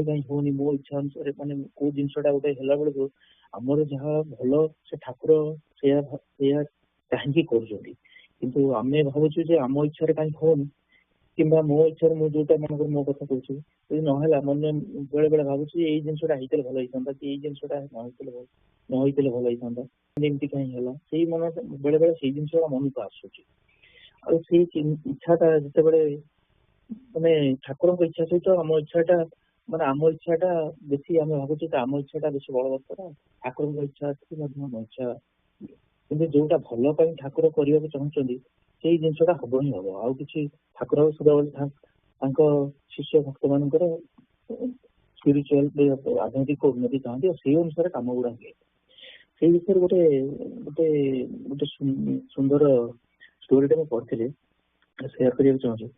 कहीं होनी मो इच्छा अनुसार माने को जिनसटा गोटे हला बेलू आमर जहाँ भल से ठाकुर से कहीं कर किंतु आमे भावुँ जे आम इच्छा कहीं होनी कि मो इच्छा मो जोटा मन मो कथा कहूँ यदि ना मन बेले बेले भावुँ ये जिनसा होते भल होता कि जिनसा नई भल होता जमी कहीं है से मन बेले बेले से जिनसा मन को आसूची आई इच्छाटा जिते बड़े माने ठाकुर इच्छा सहित आम इच्छाटा माने आम इच्छाटा बेसी आम भावुँ आम इच्छाटा बेसी बलवत्तर ठाकुर इच्छा आम इच्छा कि जोटा भल ठाकुर करने चाहते से जिनसा हम ही हम आउ कि ठाकुर सदाबले शिष्य भक्त मान स्पिरिचुअल आध्यात्मिक उन्नति चाहती से अनुसार कम गुड़ा हुए से विषय गोटे गोटे गोटे सुंदर स्टोरीटा मुझे पढ़ी सेयार करने चाहिए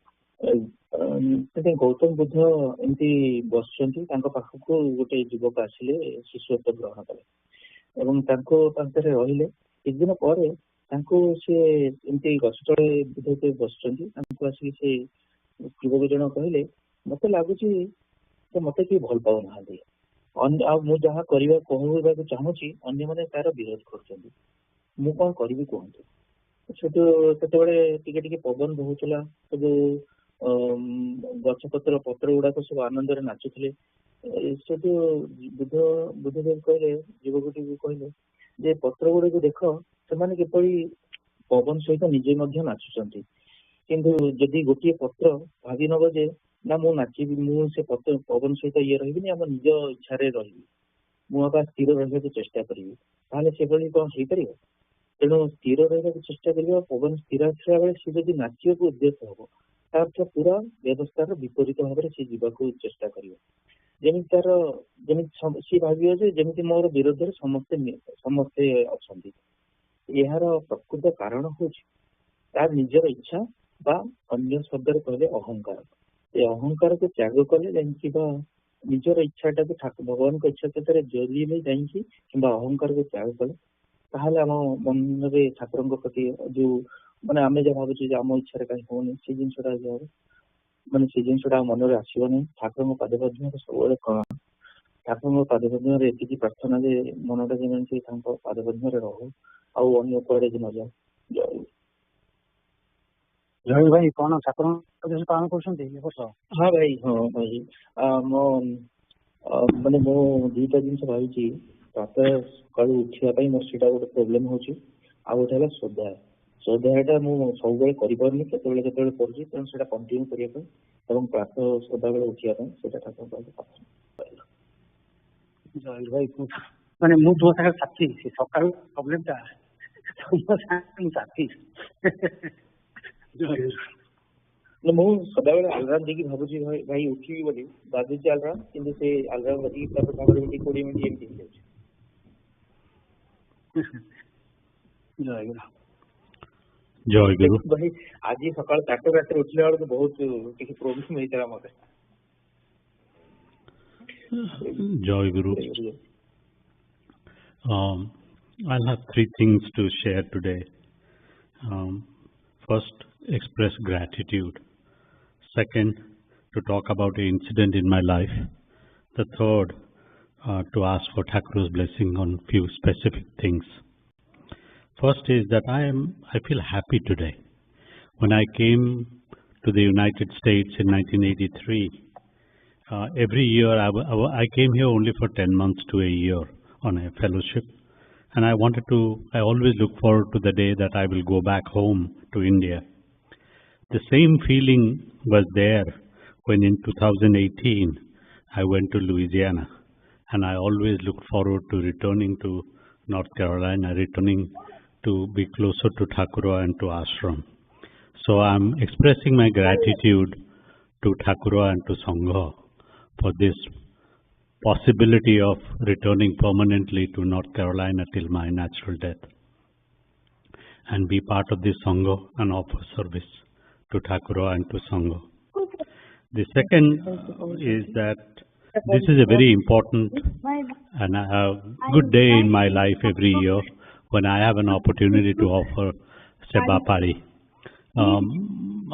गौतम बुद्ध एमती बस पाखक गोटे युवक आसिले शिष्यत्व ग्रहण कले रहिले एक दिन पर सी एमती गछ तले बुद्ध बस आसिक से युवक जन कहले मत लगुच मत किए भल पाऊ ना मु जहाँ करने कहवाक चाहूँगी अन्य मैंने तार विरोध कर कौन करी कहतु से टे पवन बहुला सब गछपत्र पत्र गुड़ाक सब आनंद नाचुले से बुद्धदेव कहले युवकटी को कहले जे पत्र गुड़ को देख से किपरि पवन सहित निजे नाचुंट किंतु जदि गोटे पत्र भावी नब जे ना मु नाची से पवन सहित ये रही आम निज इच्छा रही मुझा स्थिर रहा चेष्टा करी से कौन हो पार तेणु स्थिर रहा चेष्टा कर पवन स्थिर आसला बेले सी जब नाचा को उद्देश्य हम तार पूरा व्यवस्थार विपरीत भाव में सी जावाक चेष्टा कर जमी तार जमी सी भाव जमी मोर विरोध में समस्ते अच्छा यार प्रकृत कारण हूँ तार निजर इच्छा बा अन्य शब्द कहले अहंकार ये अहंकार को त्याग कले निजर इच्छाटा को ठाकुर भगवान को इच्छा क्षेत्र जरिए जाइए कि अहंकार को त्याग कले ताहले आम मन में ठाकुर प्रति जो माने आम जहाँ भावुँ आम इच्छा कहीं होनी से जिनसा माने से जिनसा मन में आसोनी ठाकुर पादपद्म सब प्रणाम ठाकुर पादपद्म ये प्रार्थना जे मनटा जमी पादपद्म रहू आउ अन्य कड़े न जाओ जय जय भाई कौन ठाकुर पालन कर हाँ भाई मो माने मो दुईटा जिन भाई प्रातः सका उठापी मोर से गोटे प्रोब्लेम हो गोटे स्वाध्याय स्वाध्यायटा मुझे सब करें केतने पढ़ी तेणु से कंटिन्यू करने प्रातः सदा बेले उठापी ठाकुर जय भाई माने मु तो साथी से सका प्रोब्लेम साथी मुझे सदा बेले आलराम देखिए भावुँ भाई उठी बोली बाजुची आलराम कि से आलराम बजी 15 मिनट 20 मिनट एमती जय गुरु भाई आज सका 4 रात उठला बेलू बहुत किसी प्रोब्लेम होता मत जय गुरु I'll have 3 things to share today. First, express gratitude. Second, to talk about an incident in my life. The third, to ask for Thakur's blessing on few specific things. First is that I feel happy today. When I came to the United States in 1983, every year I came here only for 10 months to a year on a fellowship. And I always look forward to the day that I will go back home to India. The same feeling was there when in 2018 I went to Louisiana, and I always look forward to returning to North Carolina, returning to be closer to Thakura and to Ashram. So I'm expressing my gratitude to Thakura and to Sangha for this possibility of returning permanently to North Carolina till my natural death, and be part of this Sangha and offer service to Thakura and to Sangha. The second is that this is a very important and a good day in my life every year when I have an opportunity to offer Seba Pari.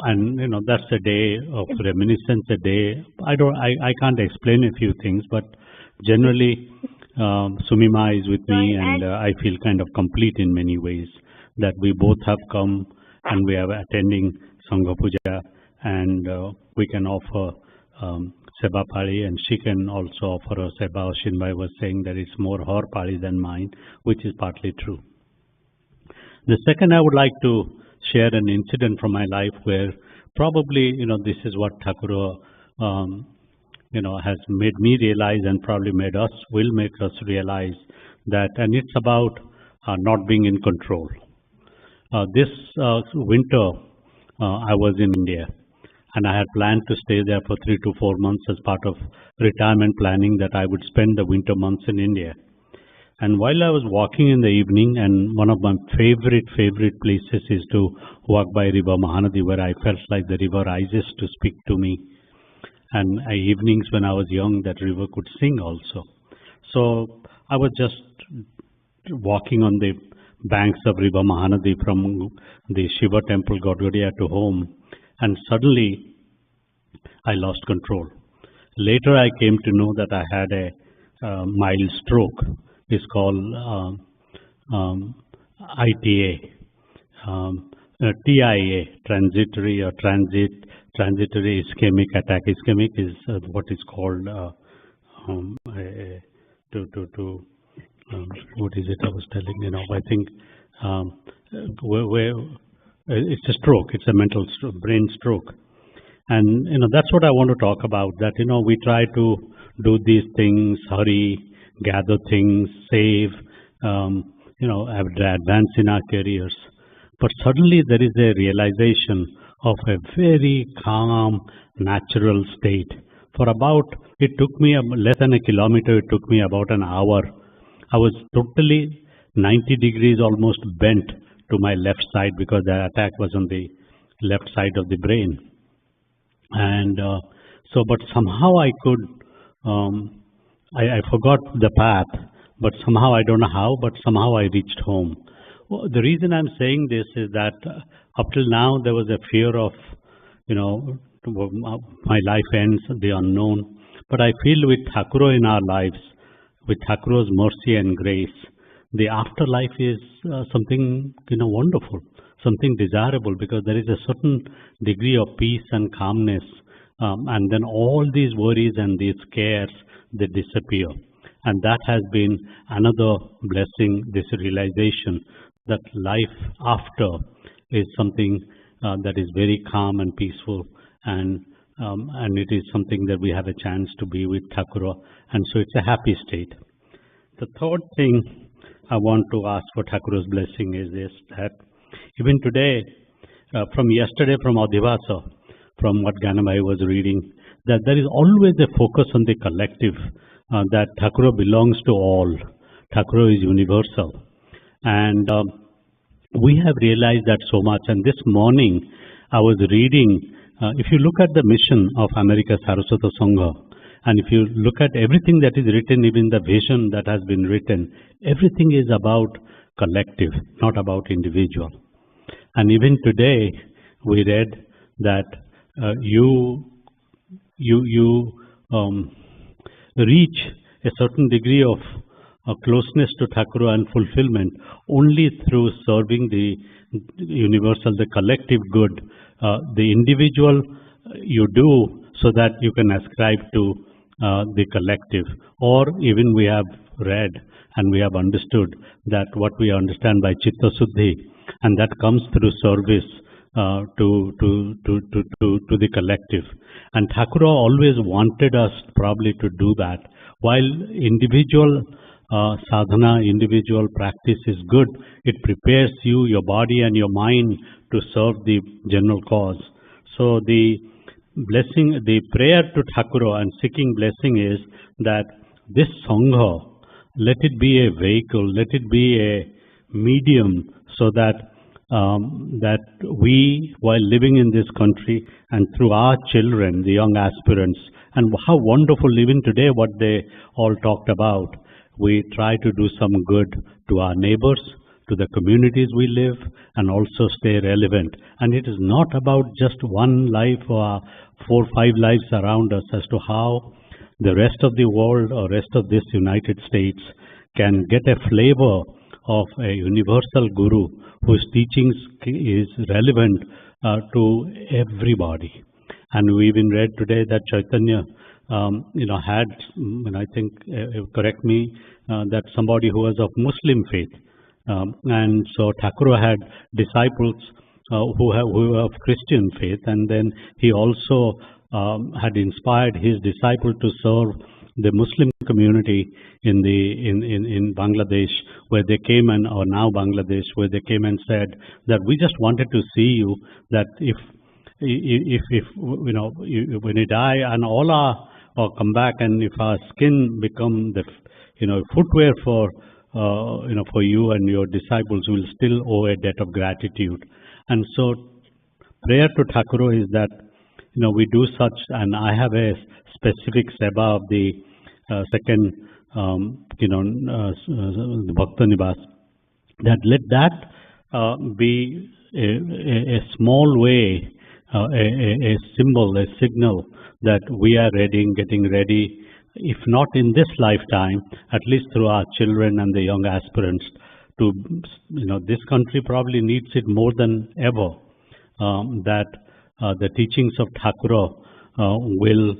and that's a day of reminiscence, a day. I can't explain a few things, but generally, Sumima is with me, and I feel kind of complete in many ways that we both have come and we are attending Sangha Puja, and we can offer Seba Pali, and she can also offer us Seba. Shinbai was saying that it's more her Pali than mine, which is partly true. The second, I would like to share an incident from my life where probably, this is what Thakur, has made me realize, and probably will make us realize that, and it's about not being in control. This winter, I was in India, and I had planned to stay there for 3 to 4 months as part of retirement planning, that I would spend the winter months in India. And while I was walking in the evening, and one of my favorite places is to walk by River Mahanadi, where I felt like the river rises to speak to me. And evenings when I was young, that river could sing also. So I was just walking on the banks of River Mahanadi from the Shiva temple, Godgodia, to home, and suddenly I lost control. Later I came to know that I had a mild stroke. It's called ITA, TIA, transitory ischemic attack. Ischemic is what is called what is it I was telling, I think where it's a stroke, it's a mental brain stroke. And, that's what I want to talk about, that, we try to do these things, hurry, gather things, save, advance in our careers. But suddenly there is a realization of a very calm, natural state. It took me less than a kilometer, it took me about an hour. I was totally 90 degrees almost bent to my left side, because the attack was on the left side of the brain. And but somehow I could, I forgot the path, but somehow, I don't know how, but somehow I reached home. Well, the reason I'm saying this is that up till now there was a fear of, my life ends, the unknown. But I feel with Thakur in our lives, with Thakur's mercy and grace, the afterlife is something, wonderful, something desirable, because there is a certain degree of peace and calmness, and then all these worries and these cares, they disappear. And that has been another blessing, this realization that life after is something that is very calm and peaceful, and it is something that we have a chance to be with Thakur, and so it's a happy state. The third thing I want to ask for Thakur's blessing is this, that even today, from yesterday, from Adhivasa, from what Ganabhai was reading, that there is always a focus on the collective, that Thakur belongs to all. Thakur is universal. And we have realized that so much. And this morning, I was reading, if you look at the mission of America Saraswata Sangha, and if you look at everything that is written, even the vision that has been written, everything is about collective, not about individual. And even today, we read that you reach a certain degree of closeness to Thakur and fulfillment only through serving the universal, the collective good. The individual you do so that you can ascribe to the collective. Or even we have read and we have understood that what we understand by Chitta Suddhi, and that comes through service to the collective. And Thakur always wanted us probably to do that. While individual sadhana, individual practice is good, it prepares you, your body and your mind to serve the general cause. So the blessing, the prayer to Thakur and seeking blessing is that this Sangha, let it be a vehicle, let it be a medium, so that that we, while living in this country, and through our children, the young aspirants, and how wonderful even today what they all talked about, we try to do some good to our neighbors, to the communities we live and also stay relevant. And it is not about just one life or 4 or 5 lives around us as to how the rest of the world or rest of this United States can get a flavor of a universal guru whose teachings is relevant to everybody. And we even read today that Chaitanya, had, and I think, correct me, that somebody who was of Muslim faith. And so Thakur had disciples who were of Christian faith, and then he also had inspired his disciple to serve the Muslim community in Bangladesh, where they came or now Bangladesh, where they came and said that we just wanted to see you, that if when you die and all or come back, and if our skin become the footwear for for you and your disciples, will still owe a debt of gratitude. And so prayer to Thakur is that we do such, and I have a specific seva of the second the Bhakta Nivas, that let that be a small way, a symbol, a signal that we are ready, getting ready, if not in this lifetime, at least through our children and the young aspirants, to, this country probably needs it more than ever, that the teachings of Thakur will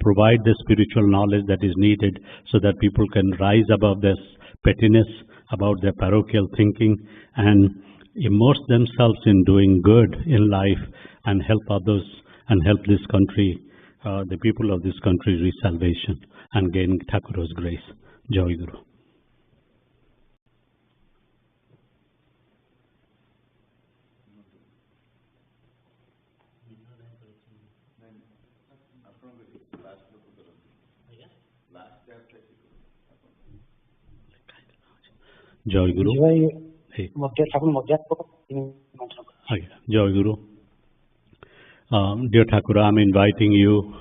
provide the spiritual knowledge that is needed, so that people can rise above this pettiness, about their parochial thinking, and immerse themselves in doing good in life and help others and help this country, the people of this country, reach salvation and gain Thakur's grace. Jai Guru. Jai Guru. Hey. Jai Guru. Dear Thakur, I am inviting you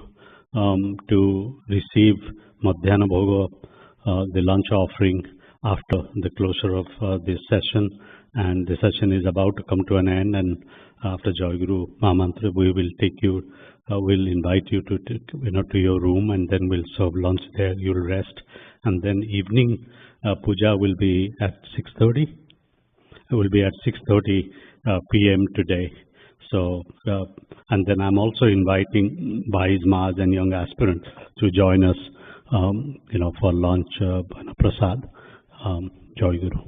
to receive Madhyana Bhoga, the lunch offering, after the closure of this session. And the session is about to come to an end, and after Jai Guru Mahamantra, we will take you, we'll invite you to to your room, and then we'll serve lunch there. You'll rest, and then evening puja will be at 6:30. It will be at 6:30 p.m. today. So, and then I'm also inviting Bhais, Maas and young aspirants to join us, for lunch, prasad. Jai Guru.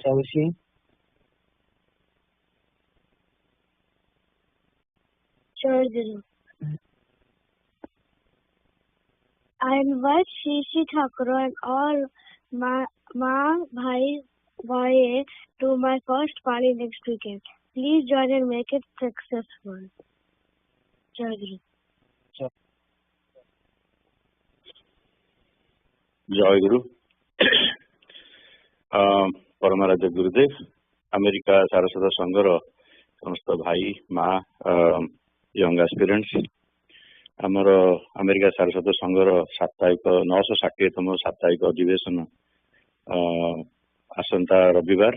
Chaushi. Jai Guru. I invite Shishi Thakur and all Ma Bhai to my first party next weekend. Please join and make it successful. Jai Guru. Jai Guru. Paramaraja Gurudev, America Saraswata Sangha, समस्त भाई माँ young aspirants, आमर America Saraswat संघर साप्ताहिक 960तम साप्ताहिक अधिवेशन आसंता रविवार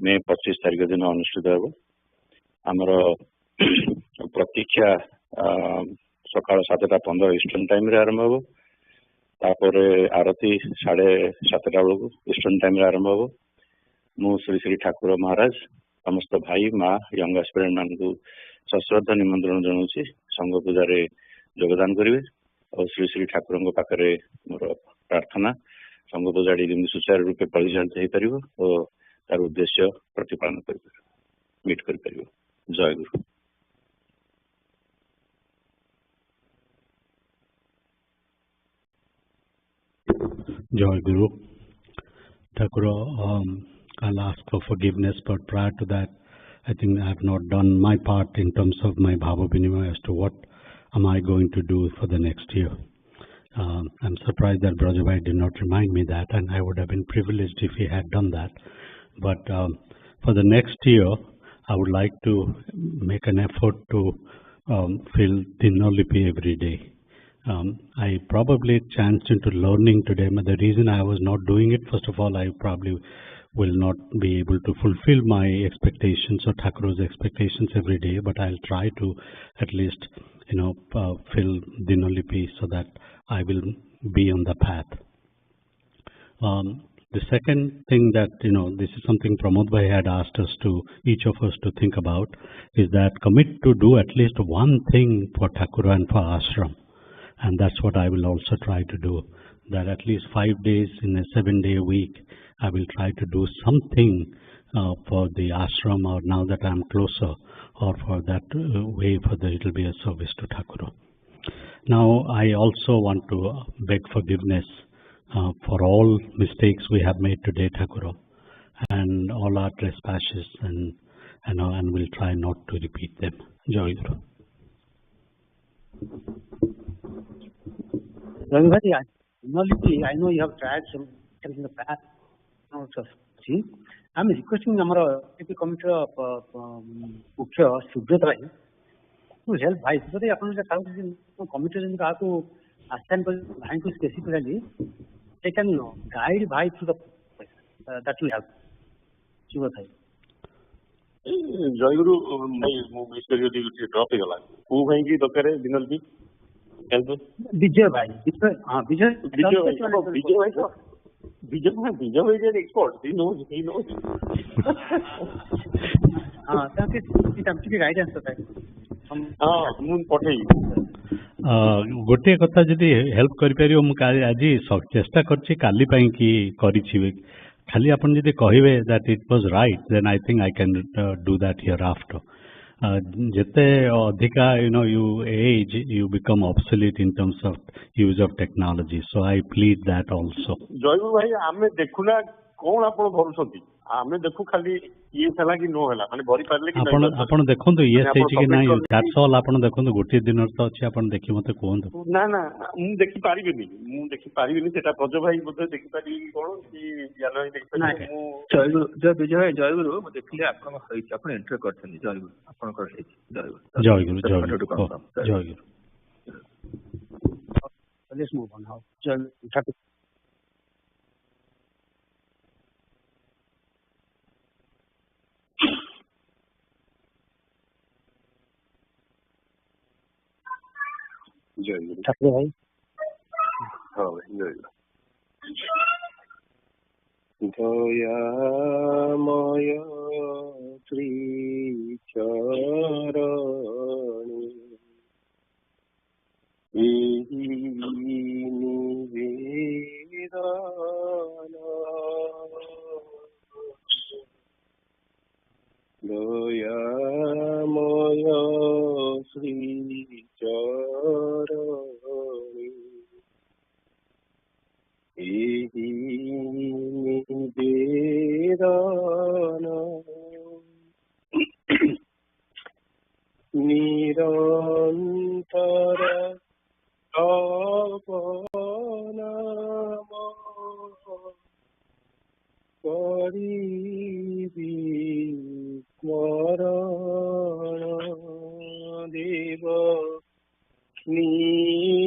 मे 25 तारिख दिन अनुष्ठित होब। आमर प्रतीक्षा सकाळ 7:15 ईस्टर्न टाइम रे आरंभ होब। तापर आरती 7:30 बेलू ईस्टर्न टाइम रे आरंभ होब। मु श्री श्री ठाकुर महाराज समस्त भाई माँ यंग एस्पिरेंट मान को सश्रद्धा निमंत्रण जनाऊँ संघ पूजा योगदान करेंगे और श्री श्री ठाकुर पाखे मोर प्रार्थना संघ पूजा सुचारू रूपे परिचालित हो पार और तार उद्देश्य प्रतिपादन कर मीट कर पार। जय गुरु। Jai Guru. Thakur, I'll ask for forgiveness, but prior to that, I think I have not done my part in terms of my Bhava Vinimaya as to what am I going to do for the next year. I'm surprised that Brajabhai did not remind me that, and I would have been privileged if he had done that. But for the next year, I would like to make an effort to fill Dinolipi every day. I probably chanced into learning today, but the reason I was not doing it, first of all, I probably will not be able to fulfill my expectations or Thakur's expectations every day, but I'll try to at least, fill Dinolipi so that I will be on the path. The second thing that, this is something Pramod Bhai had asked us to, each of us to think about, is that commit to do at least one thing for Thakur and for ashram. And that's what I will also try to do, that at least 5 days in a 7-day week, I will try to do something for the ashram, or now that I'm closer, or for that way, it will be a service to Thakur. Now, I also want to beg forgiveness for all mistakes we have made today, Thakur, and all our trespasses, and we'll try not to repeat them. Jai Guru. I know you have tried some in the past. See, I'm requesting our committee Mukhya Subrat to help Bhai. So they are committee in the assign Bhai to specifically, they can guide Bhai to the that we have. Subrat Bhai. Jai Guru, my Mr. Yodi drop it. Who will be the correct Dinolpi? Vijay Bhai. Vijay is an expert. He knows. गोटे कथा जदि help करिपारियो मु आज चेष्टा करछि काली पई कि करिछि खाली अपन जदि कहिबे that it was right then I think I can do that here after जिते अधिका you age, you become obsolete in terms of use of technology. So I plead that also. Joy bhai, आमे देखुना कौन आपण भरुसथि आमे देखु खाली ये सला कि नो हला माने भरि पारले कि नहीं आपण देखंतु ये सेछि कि नाही दैट्स ऑल आपण देखंतु गोटे दिन तो अछि आपण देखि मते कोहंतु ना मु देखि पारिबिनी सेटा प्रज भाई बोधे देखि पारि कोन कि ज्ञान ही देखि पारि मु जय विजय भाई जय गुरु मु देखिले आपण होई आपण एंटर करथनि जय गुरु आपण कर जय गुरु Let's move on now. Jai Guru. Thakur bhai. हाँ जय दयामय श्री चरणी दयामय श्री चरणी निवेदन निरंतर अपनाम करिबि स्मरण देव निरंतर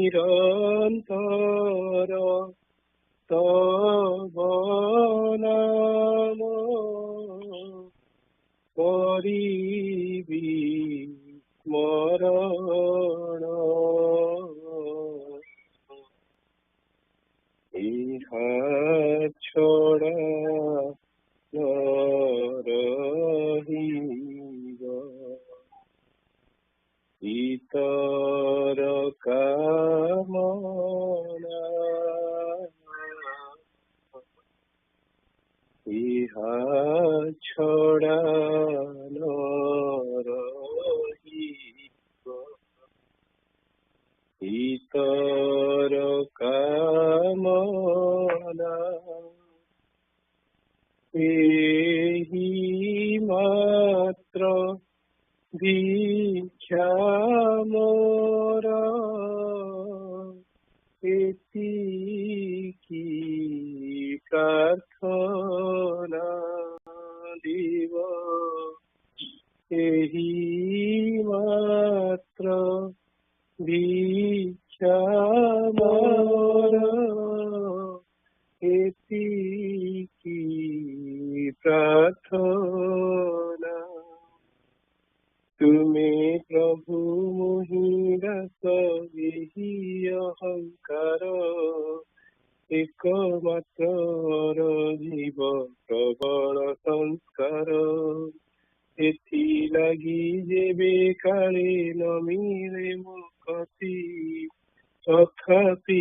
तव नाम करिबि स्मरण इहा छोड़ा रहिब इतर कामना इहा छोड़ा रहिब इतर कामना एहि मात्र भिक्षा मोर ଏତିକି ପ୍ରାର୍ଥନା ଦିବ ଏହି ମାତ୍ର ଭିକ୍ଷା ମୋର ଏତିକି ପ୍ରାର୍ଥନା ତୁମେ ପ୍ରଭୁ ମୋହିଦାସ ଏହି ଅହଙ୍କାର ଏକମାତ୍ର ଜୀବ ପ୍ରବଳ ସଂସ୍କାର ଏଥିଲାଗି ଯେବେ କାଳେ ନ ମିଳେ ମୋ କତି ତଥାପି